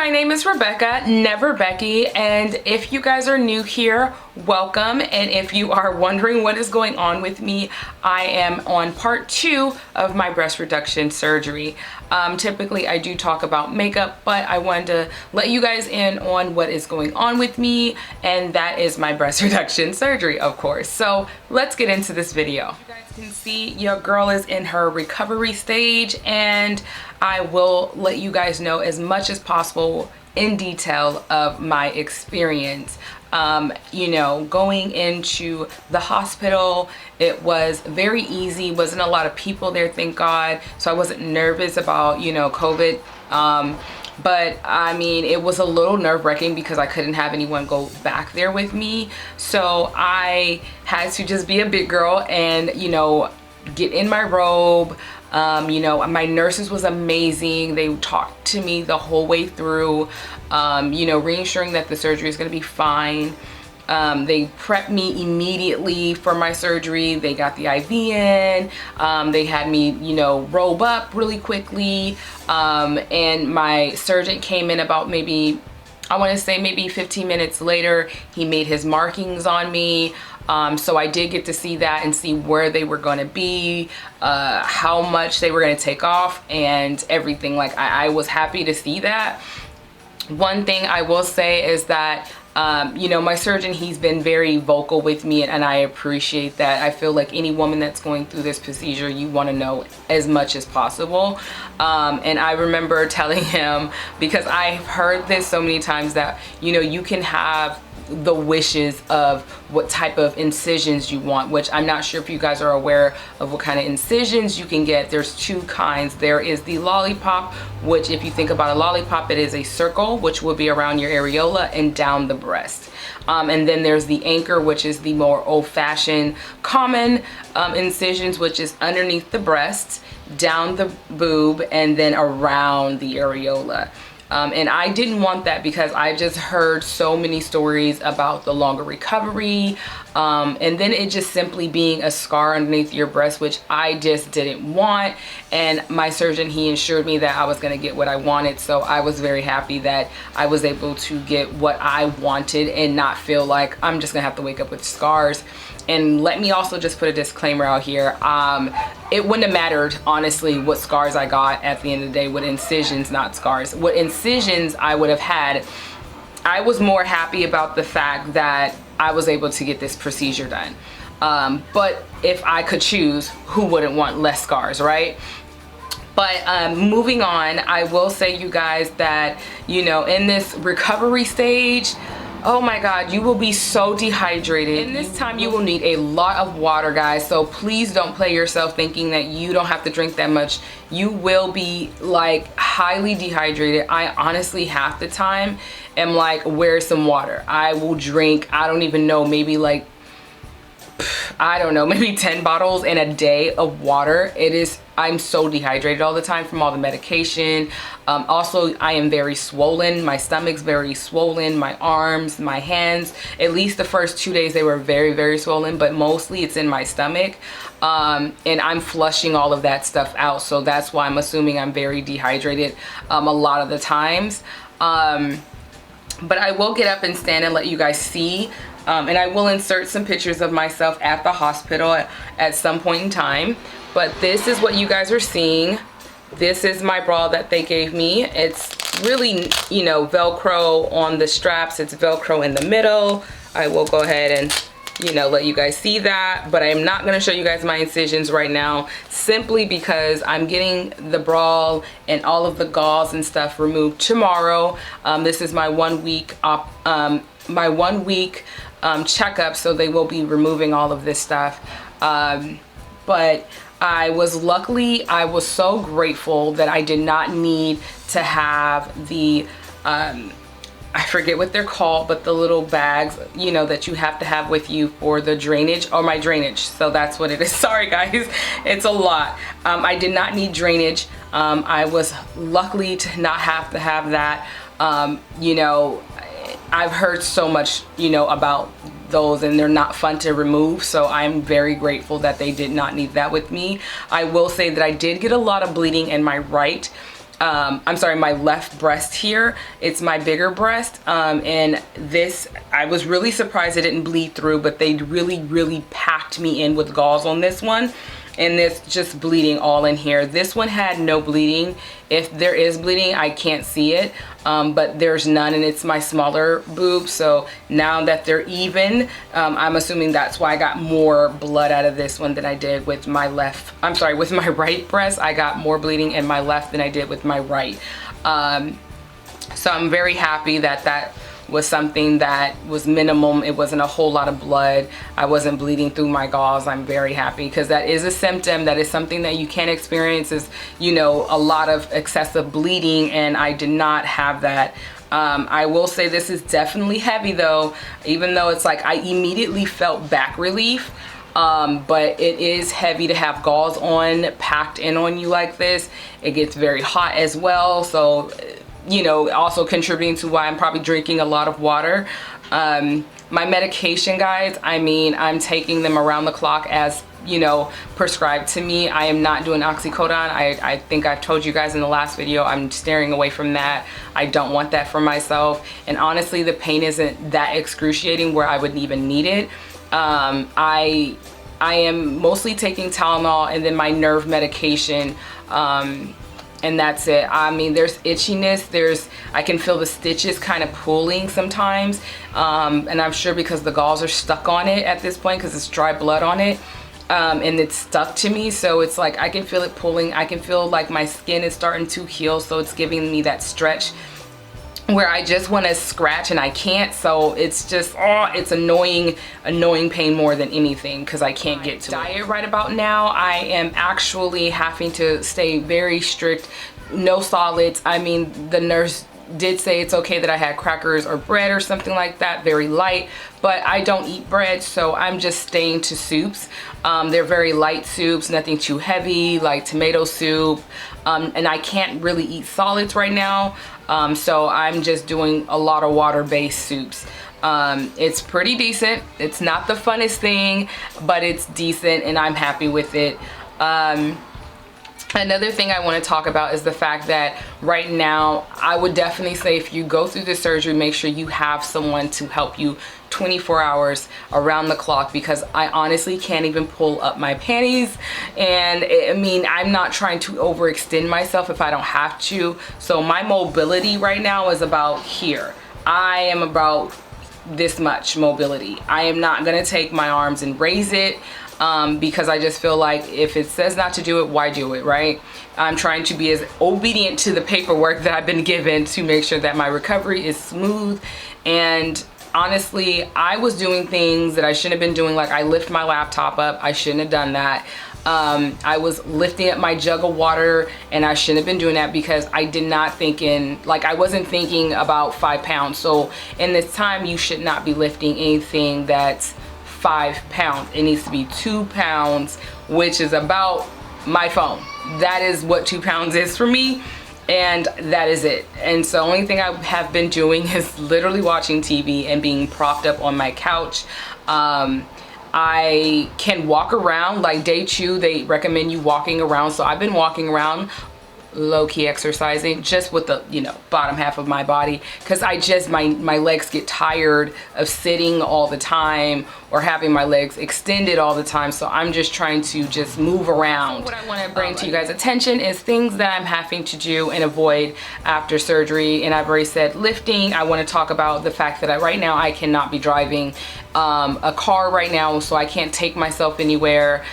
my name is Rebecca, never Becky, and if you guys are new here, welcome. And if you are wondering what is going on with me, I am on part 2 of my breast reduction surgery. Typically I do talk about makeup, but I wanted to let you guys in on what is going on with me, and that is my breast reduction surgery, of course. So let's get into this video. You guys can see your girl is in her recovery stage, and I will let you guys know as much as possible in detail of my experience. You know, going into the hospital, it was very easy. Wasn't a lot of people there, thank God. So I wasn't nervous about, you know, COVID. But I mean, it was a little nerve-wracking because I couldn't have anyone go back there with me. So I had to just be a big girl and, you know, get in my robe. You know, my nurses was amazing. They talked to me the whole way through, you know, reassuring that the surgery is going to be fine. They prepped me immediately for my surgery. They got the IV in. They had me, you know, robe up really quickly. And my surgeon came in about maybe, I want to say maybe 15 minutes later. He made his markings on me. So I did get to see that and see where they were going to be, how much they were going to take off and everything. Like I was happy to see that. One thing I will say is that you know, my surgeon, he's been very vocal with me, and I appreciate that. I feel like any woman that's going through this procedure, you want to know as much as possible. And I remember telling him, because I've heard this so many times, that, you know, you can have the wishes of what type of incisions you want, which I'm not sure if you guys are aware of what kind of incisions you can get. There's two kinds. There is the lollipop, which if you think about a lollipop, it is a circle, which will be around your areola and down the breast. And then there's the anchor, which is the more old-fashioned common incisions, which is underneath the breast, down the boob, and then around the areola. And I didn't want that because I just heard so many stories about the longer recovery, and then it just simply being a scar underneath your breast, which I just didn't want. And my surgeon, he assured me that I was going to get what I wanted, so I was very happy that I was able to get what I wanted and not feel like I'm just gonna have to wake up with scars. And let me also just put a disclaimer out here. It wouldn't have mattered, honestly, what scars I got at the end of the day with incisions, not scars. What incisions I would have had, I was more happy about the fact that I was able to get this procedure done. But if I could choose, who wouldn't want less scars, right? But moving on, I will say, you guys, that, you know, in this recovery stage, oh my God, you will be so dehydrated. In this time, you will need a lot of water, guys. So please don't play yourself thinking that you don't have to drink that much. You will be like highly dehydrated. I honestly half the time am like, where's some water? I will drink, I don't even know, maybe like, I don't know, maybe 10 bottles in a day of water. I'm so dehydrated all the time from all the medication. Also, I am very swollen. My stomach's very swollen. My arms, my hands, at least the first 2 days, they were very, very swollen, but mostly it's in my stomach. And I'm flushing all of that stuff out. So that's why I'm assuming I'm very dehydrated a lot of the times. But I will get up and stand and let you guys see. And I will insert some pictures of myself at the hospital at some point in time. But this is what you guys are seeing. This is my bra that they gave me. It's really, you know, Velcro on the straps. It's Velcro in the middle. I will go ahead and, you know, let you guys see that. But I am not going to show you guys my incisions right now, simply because I'm getting the bra and all of the gauze and stuff removed tomorrow. This is my 1 week checkup, so they will be removing all of this stuff. But I was so grateful that I did not need to have the I forget what they're called, but the little bags, you know, that you have to have with you for the drainage, or my drainage. So that's what it is. Sorry guys, it's a lot. I did not need drainage. I was lucky to not have to have that. You know, I've heard so much, you know, about those, and they're not fun to remove, so I'm very grateful that they did not need that with me. I will say that I did get a lot of bleeding in my right I'm sorry, my left breast here. It's my bigger breast. And this, I was really surprised it didn't bleed through, but they really packed me in with gauze on this one. And this just bleeding all in here. This one had no bleeding. If there is bleeding, I can't see it, but there's none, and it's my smaller boob. So now that they're even, I'm assuming that's why I got more blood out of this one than I did with my left. I'm sorry, with my right breast, I got more bleeding in my left than I did with my right. So I'm very happy that that was something that was minimum. It wasn't a whole lot of blood. I wasn't bleeding through my gauze. I'm very happy, because that is a symptom. That is something that you can experience, is, you know, a lot of excessive bleeding, and I did not have that. I will say this is definitely heavy though, even though it's like I immediately felt back relief. But it is heavy to have gauze on, packed in on you like this. It gets very hot as well. So, you know, also contributing to why I'm probably drinking a lot of water. My medication, guys, I mean, I'm taking them around the clock as, you know, prescribed to me. I am not doing oxycodone. I think I've told you guys in the last video, I'm steering away from that. I don't want that for myself. And honestly, the pain isn't that excruciating where I wouldn't even need it. I am mostly taking Tylenol and then my nerve medication. And that's it. I mean, there's itchiness, I can feel the stitches kind of pulling sometimes, and I'm sure because the gauze are stuck on it at this point, because it's dry blood on it, and it's stuck to me, so it's like I can feel it pulling. I can feel like my skin is starting to heal, so it's giving me that stretch where I just want to scratch and I can't. So it's just, oh, it's annoying pain more than anything, because I can't get to diet right about now. I am actually having to stay very strict, no solids. I mean, the nurse did say it's okay that I had crackers or bread or something like that, very light, but I don't eat bread, so I'm just staying to soups. They're very light soups, nothing too heavy, like tomato soup, and I can't really eat solids right now, so I'm just doing a lot of water-based soups. It's pretty decent. It's not the funnest thing, but it's decent, and I'm happy with it. Another thing I want to talk about is the fact that right now, I would definitely say if you go through the surgery, make sure you have someone to help you 24 hours around the clock, because I honestly can't even pull up my panties. And I mean, I'm not trying to overextend myself if I don't have to. So my mobility right now is about here. I am about this much mobility. I am not going to take my arms and raise it. Because I just feel like if it says not to do it, why do it, right? I'm trying to be as obedient to the paperwork that I've been given to make sure that my recovery is smooth. And honestly, I was doing things that I shouldn't have been doing. Like, I lift my laptop up, I shouldn't have done that. I was lifting up my jug of water, and I shouldn't have been doing that, because I did not thinking, like, I wasn't thinking about 5 pounds. So in this time, you should not be lifting anything that's 5 pounds. It needs to be 2 pounds, which is about my phone. That is what 2 pounds is for me, and that is it. And so the only thing I have been doing is literally watching TV and being propped up on my couch. I can walk around, like day 2 they recommend you walking around, so I've been walking around, low-key exercising just with the, you know, bottom half of my body, because I just, my legs get tired of sitting all the time or having my legs extended all the time. So I'm just trying to just move around. What I want to bring to you guys' attention is things that I'm having to do and avoid after surgery. And I've already said lifting. I want to talk about the fact that right now I cannot be driving a car right now, so I can't take myself anywhere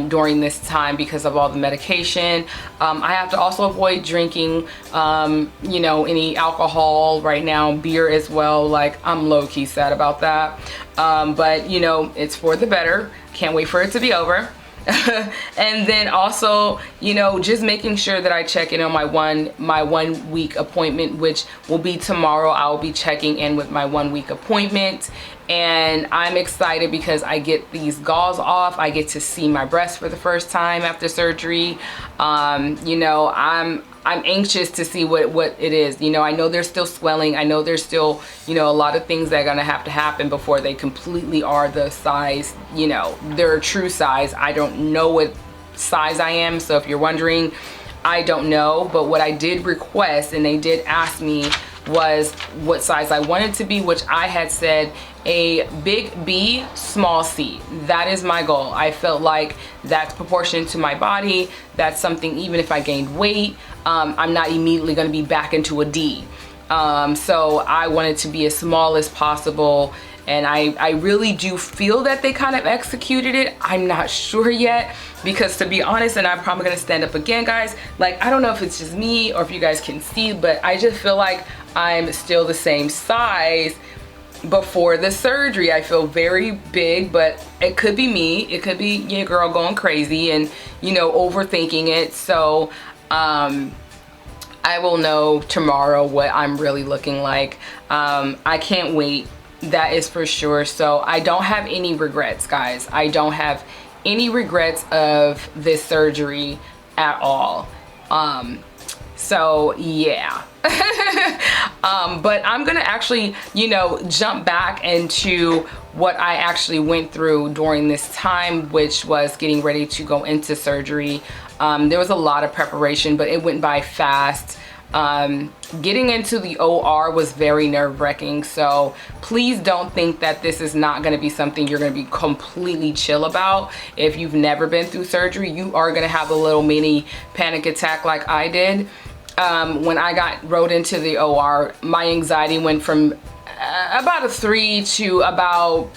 during this time because of all the medication. I have to also avoid drinking, you know, any alcohol right now, beer as well. Like, I'm low-key sad about that. But you know, it's for the better. Can't wait for it to be over. And then also, you know, just making sure that I check in on my one week appointment, which will be tomorrow. I'll be checking in with my 1 week appointment, and I'm excited because I get these gauze off. I get to see my breasts for the first time after surgery. You know, I'm anxious to see what it is. You know, I know there's still swelling. I know there's still, you know, a lot of things that are gonna have to happen before they completely are the size, you know, their true size. I don't know what size I am, so if you're wondering, I don't know, but what I did request, and they did ask me, was what size I wanted to be, which I had said a big B, small C. That is my goal. I felt like that's proportionate to my body. That's something, even if I gained weight, I'm not immediately going to be back into a D. So I wanted to be as small as possible, and I really do feel that they kind of executed it. I'm not sure yet, because to be honest, and I'm probably gonna stand up again, guys, like, I don't know if it's just me or if you guys can see, but I just feel like I'm still the same size before the surgery. I feel very big, but it could be me. It could be your girl going crazy and, you know, overthinking it. So I will know tomorrow what I'm really looking like. I can't wait. That is for sure. So I don't have any regrets, guys. I don't have any regrets of this surgery at all. So yeah. But I'm gonna actually, you know, jump back into what I actually went through during this time, which was getting ready to go into surgery. There was a lot of preparation, but it went by fast. Getting into the OR was very nerve-wracking, so please don't think that this is not going to be something you're going to be completely chill about. If you've never been through surgery, you are going to have a little mini panic attack like I did. When I got rode into the OR, my anxiety went from about a 3 to about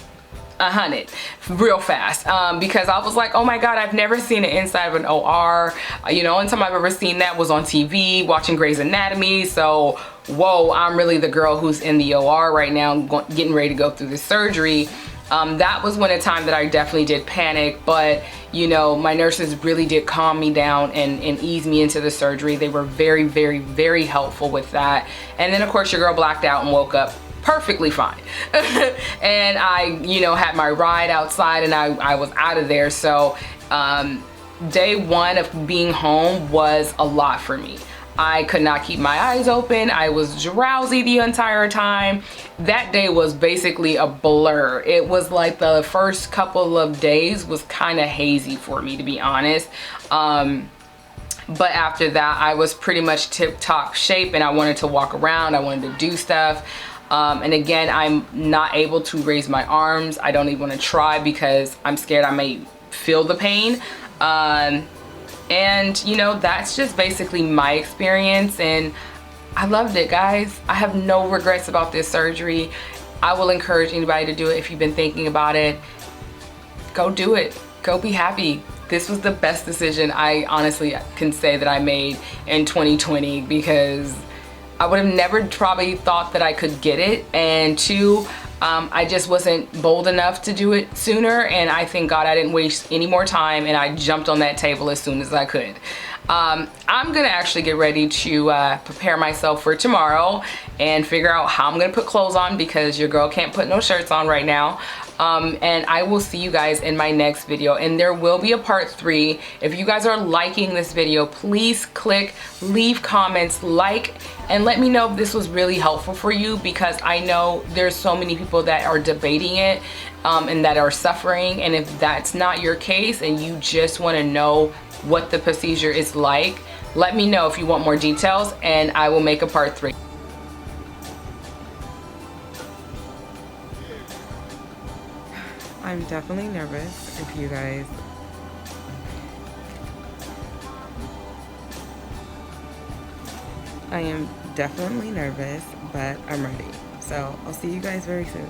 100 real fast, because I was like, oh my god, I've never seen the inside of an OR. You know, only time I've ever seen that was on TV watching Grey's Anatomy. So whoa, I'm really the girl who's in the OR right now getting ready to go through the surgery. That was when a time that I definitely did panic, but you know, my nurses really did calm me down and ease me into the surgery. They were very, very, very helpful with that. And then of course your girl blacked out and woke up perfectly fine. And I, you know, had my ride outside and I was out of there. So day one of being home was a lot for me. I could not keep my eyes open. I was drowsy the entire time. That day was basically a blur. It was like the first couple of days was kind of hazy for me, to be honest. But after that, I was pretty much tip-top shape and I wanted to walk around. I wanted to do stuff. And again, I'm not able to raise my arms. I don't even want to try because I'm scared I may feel the pain. And you know, that's just basically my experience, and I loved it, guys. I have no regrets about this surgery. I will encourage anybody to do it. If you've been thinking about it, go do it. Go be happy. This was the best decision I honestly can say that I made in 2020, because I would have never probably thought that I could get it, and two, I just wasn't bold enough to do it sooner, and I thank God I didn't waste any more time and I jumped on that table as soon as I could. I'm gonna actually get ready to prepare myself for tomorrow and figure out how I'm gonna put clothes on, because your girl can't put no shirts on right now. And I will see you guys in my next video, and there will be a part 3. If you guys are liking this video, please click, leave comments, like, and let me know if this was really helpful for you, because I know there's so many people that are debating it and that are suffering. And if that's not your case and you just want to know what the procedure is like, let me know if you want more details and I will make a part 3. I'm definitely nervous, if you guys. I am definitely nervous, but I'm ready. So I'll see you guys very soon.